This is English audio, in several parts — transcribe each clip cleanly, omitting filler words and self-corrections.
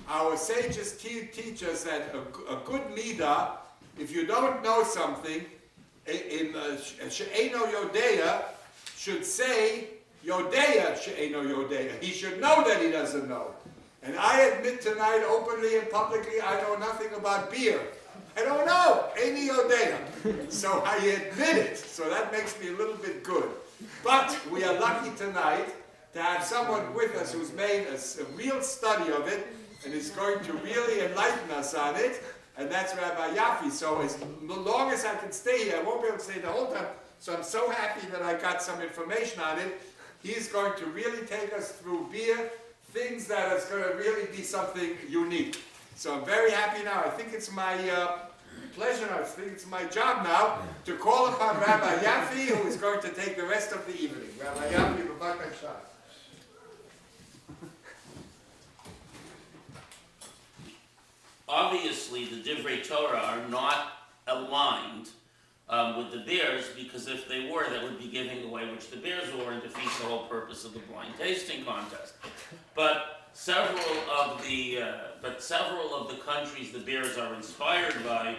our sages teach us that a good leader, if you don't know something, in She'eno Yodeya, should say, Yodeya She'eno Yodeya. He should know that he doesn't know. And I admit tonight, openly and publicly, I know nothing about beer. I don't know, Eini Yodeya. So I admit it. So that makes me a little bit good. But we are lucky tonight to have someone with us who's made a real study of it and is going to really enlighten us on it, and that's Rabbi Yaffe. So as long as I can stay here, I won't be able to stay the whole time, so I'm so happy that I got some information on it. He's going to really take us through beer, things that is going to really be something unique. So I'm very happy now. I think it's my pleasure, I think it's my job now to call upon Rabbi Yaffe, who is going to take the rest of the evening. Rabbi Yaffe, b'vakasha. Obviously, the Divrei Torah are not aligned with the beers, because if they were, that would be giving away which the beers were and defeats the whole purpose of the blind tasting contest. But several of the countries the beers are inspired by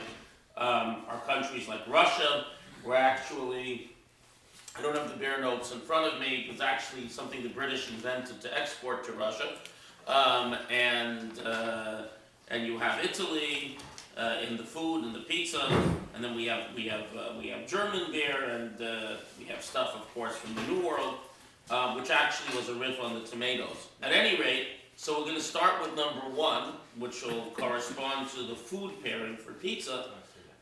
are countries like Russia, where actually, I don't have the beer notes in front of me, it was actually something the British invented to export to Russia, and you have Italy in the food and the pizza, and then we have German beer, and we have stuff, of course, from the New World, which actually was a riff on the tomatoes. At any rate, so we're going to start with number one, which will correspond to the food pairing for pizza,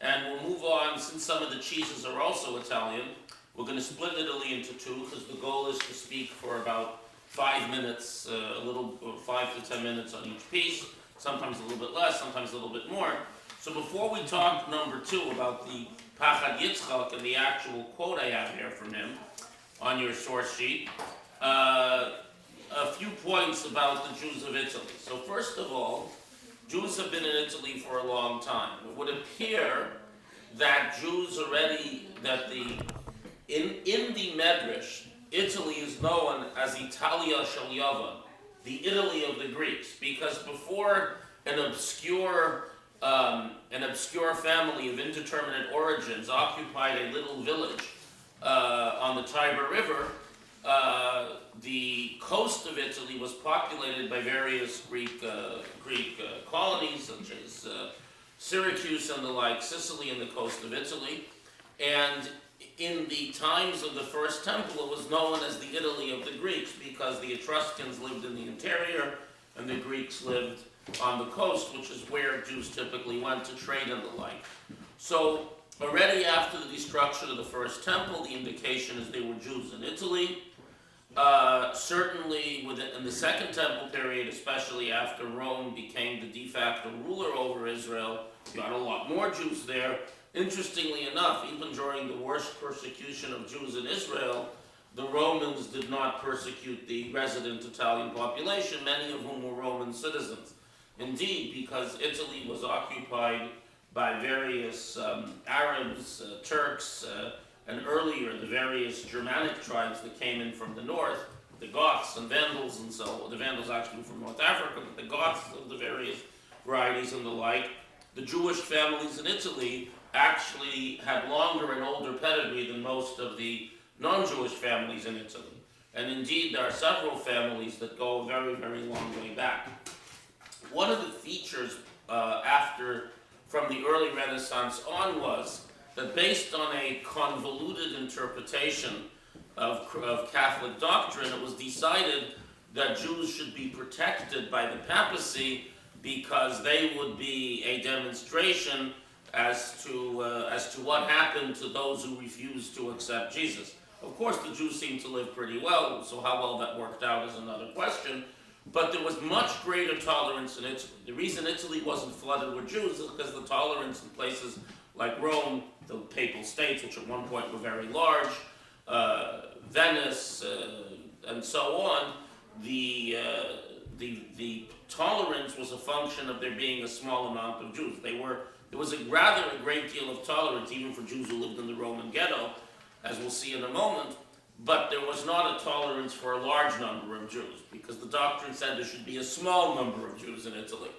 and we'll move on. Since some of the cheeses are also Italian, we're going to split Italy into two, because the goal is to speak for about 5 minutes, 5 to 10 minutes on each piece. Sometimes a little bit less, sometimes a little bit more. So before we talk number two about the Pachad Yitzchak and the actual quote I have here from him on your source sheet, a few points about the Jews of Italy. So first of all, Jews have been in Italy for a long time. It would appear that Jews already, in the Medrash, Italy is known as Italia Shel Yavan, the Italy of the Greeks, because before an obscure family of indeterminate origins occupied a little village on the Tiber River, the coast of Italy was populated by various Greek colonies, such as Syracuse and the like, Sicily and the coast of Italy, and in the times of the First Temple, it was known as the Italy of the Greeks, because the Etruscans lived in the interior and the Greeks lived on the coast, which is where Jews typically went to trade and the like. So already after the destruction of the First Temple, the indication is they were Jews in Italy. Certainly in the Second Temple period, especially after Rome became the de facto ruler over Israel, you had a lot more Jews there. Interestingly enough, even during the worst persecution of Jews in Israel, the Romans did not persecute the resident Italian population, many of whom were Roman citizens. Indeed, because Italy was occupied by various Arabs, Turks, and earlier the various Germanic tribes that came in from the north, the Goths and Vandals and so on. The Vandals actually from North Africa, but the Goths of the various varieties and the like. The Jewish families in Italy actually had longer and older pedigree than most of the non-Jewish families in Italy. And indeed, there are several families that go a very, very long way back. One of the features from the early Renaissance on was that based on a convoluted interpretation of Catholic doctrine, it was decided that Jews should be protected by the papacy because they would be a demonstration as to what happened to those who refused to accept Jesus. Of course, the Jews seemed to live pretty well, so how well that worked out is another question. But there was much greater tolerance in Italy. The reason Italy wasn't flooded with Jews is because the tolerance in places like Rome, the Papal States, which at one point were very large, Venice, and so on, the tolerance was a function of there being a small amount of Jews. There was a great deal of tolerance, even for Jews who lived in the Roman ghetto, as we'll see in a moment. but there was not a tolerance for a large number of Jews, because the doctrine said there should be a small number of Jews in Italy.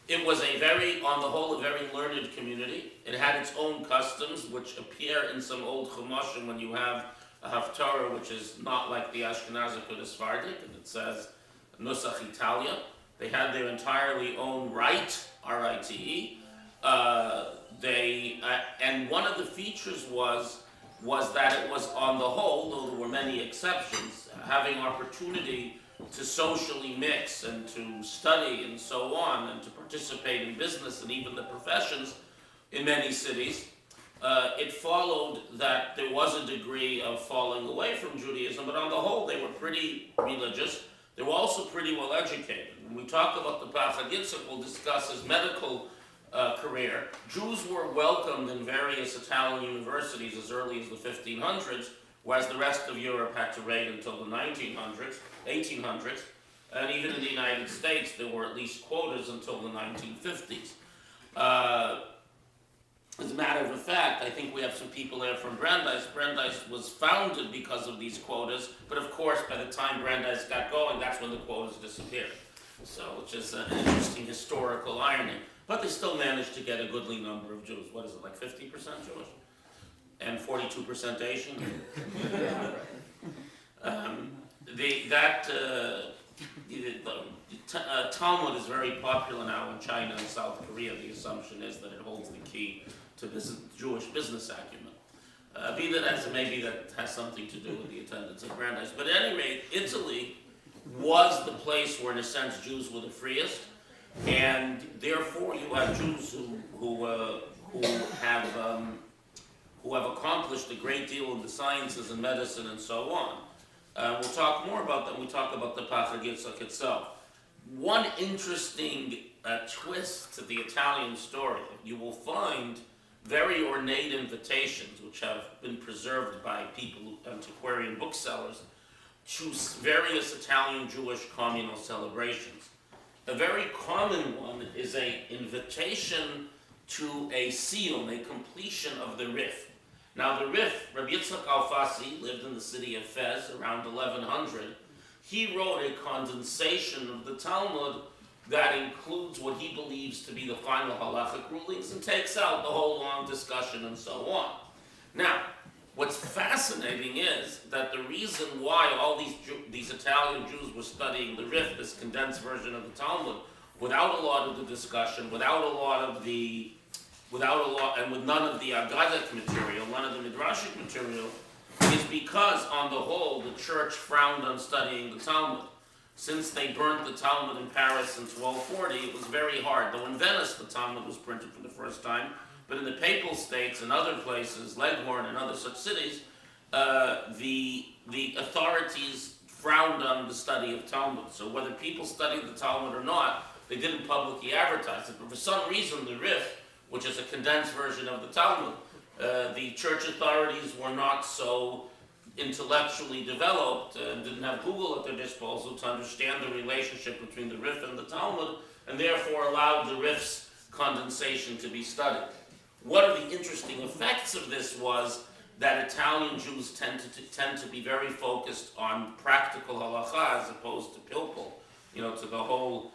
It was on the whole, a very learned community. It had its own customs, which appear in some old Chumashim when you have a Haftarah, which is not like the Ashkenazic or the Sephardic, and it says Nusach Italia. They had their entirely own rite, R-I-T-E. And one of the features was that it was, on the whole, though there were many exceptions, having opportunity to socially mix and to study and so on, and to participate in business and even the professions in many cities. It followed that there was a degree of falling away from Judaism, but on the whole they were pretty religious. They were also pretty well educated. When we talk about the Pachad Yitzchak, we'll discuss his medical career. Jews were welcomed in various Italian universities as early as the 1500s, whereas the rest of Europe had to wait until the 1800s, and even in the United States there were at least quotas until the 1950s. As a matter of fact, I think we have some people there from Brandeis. Brandeis was founded because of these quotas, but of course by the time Brandeis got going, that's when the quotas disappeared. So, which is an interesting historical irony. But they still managed to get a goodly number of Jews. What is it, like 50% Jewish? And 42% Asian? Talmud is very popular now in China and South Korea. The assumption is that it holds the key to Jewish business acumen. Be that as it may be, that has something to do with the attendance of Brandeis. But at any rate, Italy was the place where, in a sense, Jews were the freest, and therefore you have Jews who have accomplished a great deal in the sciences and medicine and so on. We'll talk more about that when we talk about the Pachad Yitzchak itself. One interesting twist to the Italian story, you will find very ornate invitations, which have been preserved by people, antiquarian booksellers, to various Italian Jewish communal celebrations. A very common one is an invitation to a siyum, a completion of the Rif. Now the Rif, Rabbi Yitzchak Alfasi, lived in the city of Fez around 1100. He wrote a condensation of the Talmud that includes what he believes to be the final halachic rulings and takes out the whole long discussion and so on. Now, what's fascinating is that the reason why all these Italian Jews were studying the Rif, this condensed version of the Talmud, without a lot of the discussion, and with none of the Agadic material, none of the Midrashic material, is because, on the whole, the church frowned on studying the Talmud. Since they burnt the Talmud in Paris in 1240, it was very hard. Though in Venice the Talmud was printed for the first time, but in the Papal States and other places, Leghorn and other such cities, the authorities frowned on the study of Talmud. So whether people studied the Talmud or not, they didn't publicly advertise it. But for some reason, the Rif, which is a condensed version of the Talmud, the church authorities were not so intellectually developed and didn't have Google at their disposal to understand the relationship between the Rif and the Talmud, and therefore allowed the Rif's condensation to be studied. One of the interesting effects of this was that Italian Jews tend to be very focused on practical halacha as opposed to pilpul, to the whole,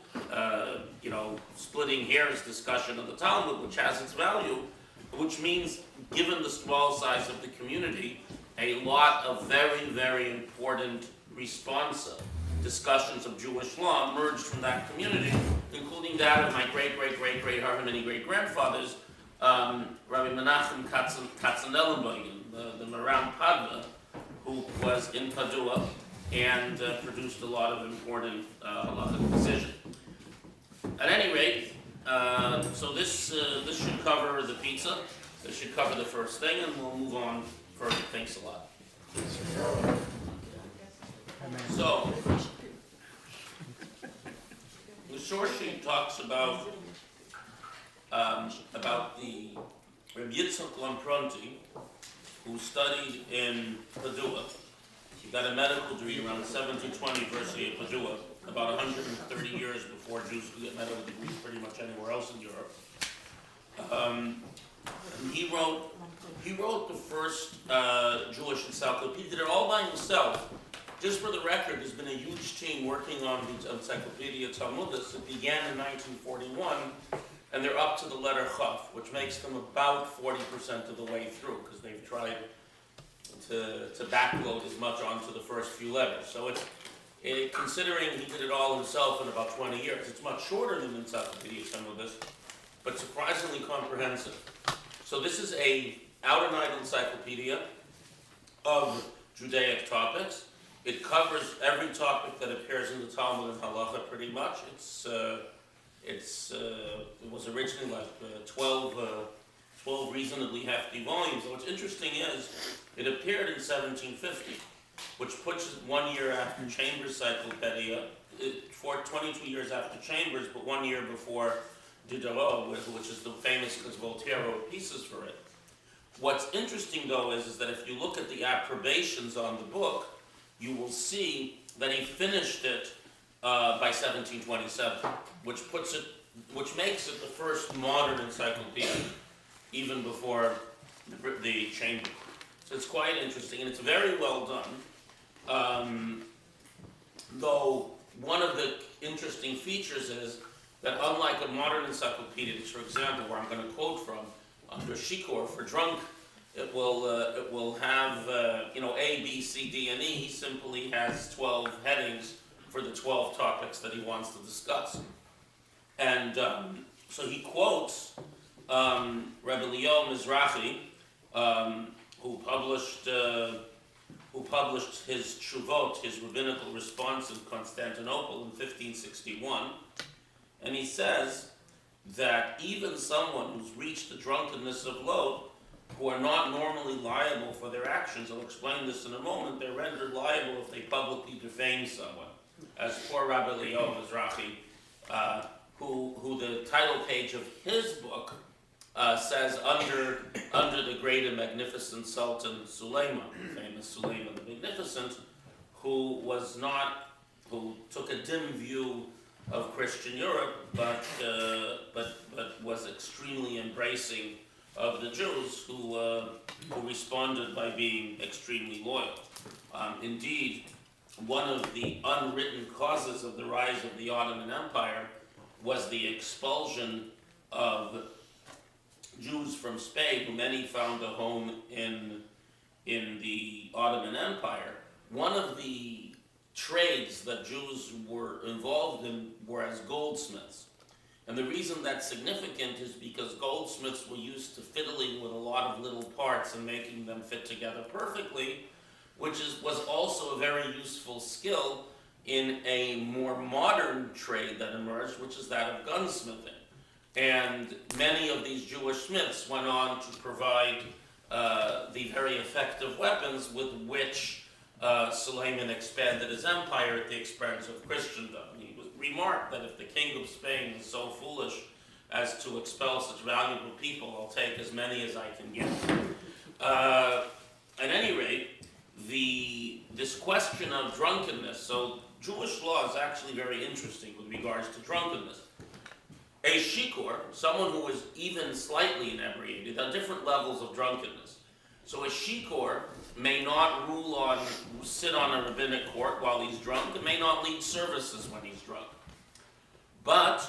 splitting hairs discussion of the Talmud, which has its value, which means, given the small size of the community, a lot of very, very important responsive discussions of Jewish law emerged from that community, including that of my however many great-grandfathers, Rabbi Menachem Katzenellenbogen, the Maram Padva, who was in Padua and produced a lot of important halachic decisions. At any rate, so this should cover the pizza. This should cover the first thing, and we'll move on further. Thanks a lot. So, the source sheet talks about the Rabbi Yitzchak Lampronti, who studied in Padua. He got a medical degree around the 1720 University of Padua, about 130 years before Jews could get medical degrees pretty much anywhere else in Europe. He wrote the first Jewish encyclopedia. He did it all by himself. Just for the record, there's been a huge team working on the Encyclopedia Talmudis. It began in 1941, and they're up to the letter Chaf, which makes them about 40% of the way through, because they've tried to backload as much onto the first few letters. So considering he did it all himself in about 20 years, it's much shorter than the Encyclopedia Talmudis, but surprisingly comprehensive. So this is a out-and-out encyclopedia of Judaic topics. It covers every topic that appears in the Talmud and Halacha pretty much. It was originally like 12 reasonably hefty volumes. And what's interesting is it appeared in 1750, which puts it 1 year after Chambers' Cyclopedia, 22 years after Chambers, but 1 year before Diderot, which is the famous, because Voltaire wrote pieces for it. What's interesting though is that if you look at the approbations on the book, you will see that he finished it by 1727, which makes it the first modern encyclopedia, even before the Chamber. So it's quite interesting, and it's very well done. Though one of the interesting features is that unlike a modern encyclopedia, for example, where I'm going to quote from, under Shikor for drunk, it will have A, B, C, D, and E. He simply has 12 headings for the 12 topics that he wants to discuss. And so he quotes Rabbi Leon Mizrahi, who published his Tshuvot, his rabbinical response in Constantinople in 1561, and he says that even someone who's reached the drunkenness of Lod, who are not normally liable for their actions, I'll explain this in a moment, they're rendered liable if they publicly defame someone. As poor Rabbi Leo Mizrahi, who the title page of his book says under the great and magnificent Sultan Suleiman, famous Suleiman the Magnificent, who took a dim view of Christian Europe, but was extremely embracing of the Jews, who responded by being extremely loyal. Indeed, one of the unwritten causes of the rise of the Ottoman Empire was the expulsion of Jews from Spain, who many found a home in the Ottoman Empire. One of the trades that Jews were involved in were as goldsmiths. And the reason that's significant is because goldsmiths were used to fiddling with a lot of little parts and making them fit together perfectly, which was also a very useful skill in a more modern trade that emerged, which is that of gunsmithing. And many of these Jewish smiths went on to provide the very effective weapons with which Suleiman expanded his empire at the expense of Christendom. He remarked that if the king of Spain is so foolish as to expel such valuable people, I'll take as many as I can get. At any rate, this question of drunkenness, so Jewish law is actually very interesting with regards to drunkenness. A shikor, someone who is even slightly inebriated, there are different levels of drunkenness. So a shikor may not sit on a rabbinic court while he's drunk, and may not lead services when he's drunk. But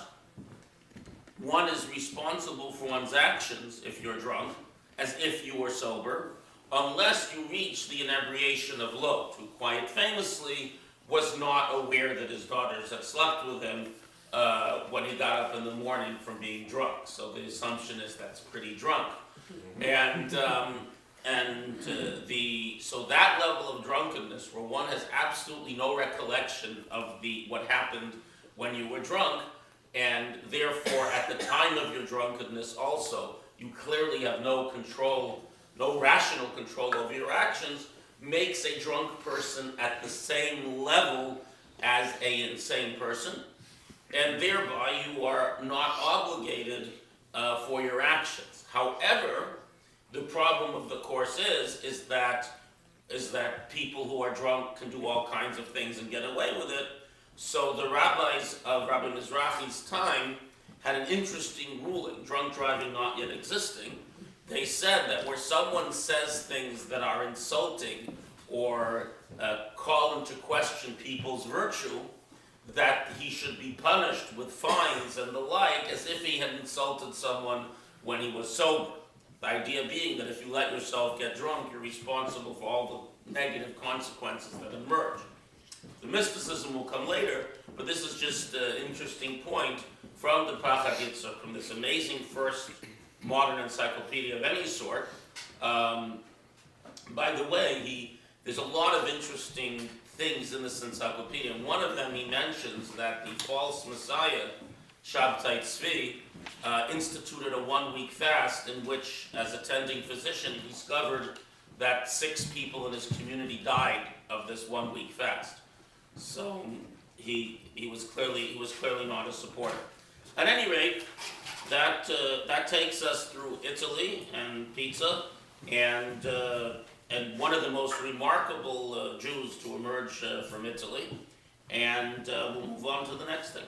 one is responsible for one's actions if you're drunk, as if you were sober, unless you reach the inebriation of Lot, who quite famously was not aware that his daughters had slept with him when he got up in the morning from being drunk. So the assumption is that's pretty drunk. So that level of drunkenness, where one has absolutely no recollection of what happened when you were drunk, and therefore at the time of your drunkenness also, you clearly have no rational control over your actions, makes a drunk person at the same level as an insane person, and thereby you are not obligated for your actions. However, the problem of the course is that people who are drunk can do all kinds of things and get away with it. So the rabbis of Rabbi Mizrahi's time had an interesting ruling, drunk driving not yet existing, they said that where someone says things that are insulting or call into question people's virtue, that he should be punished with fines and the like, as if he had insulted someone when he was sober. The idea being that if you let yourself get drunk, you're responsible for all the negative consequences that emerge. The mysticism will come later, but this is just an interesting point from the Pachad Yitzchak, from this amazing first modern encyclopedia of any sort. By the way, there's a lot of interesting things in this encyclopedia. And one of them, he mentions that the false Messiah, Shabtai Tzvi, instituted a 1-week fast in which, as attending physician, he discovered that 6 people in his community died of this 1-week fast. So he was clearly not a supporter. At any rate, that takes us through Italy and pizza, and one of the most remarkable Jews to emerge from Italy, and we'll move on to the next thing.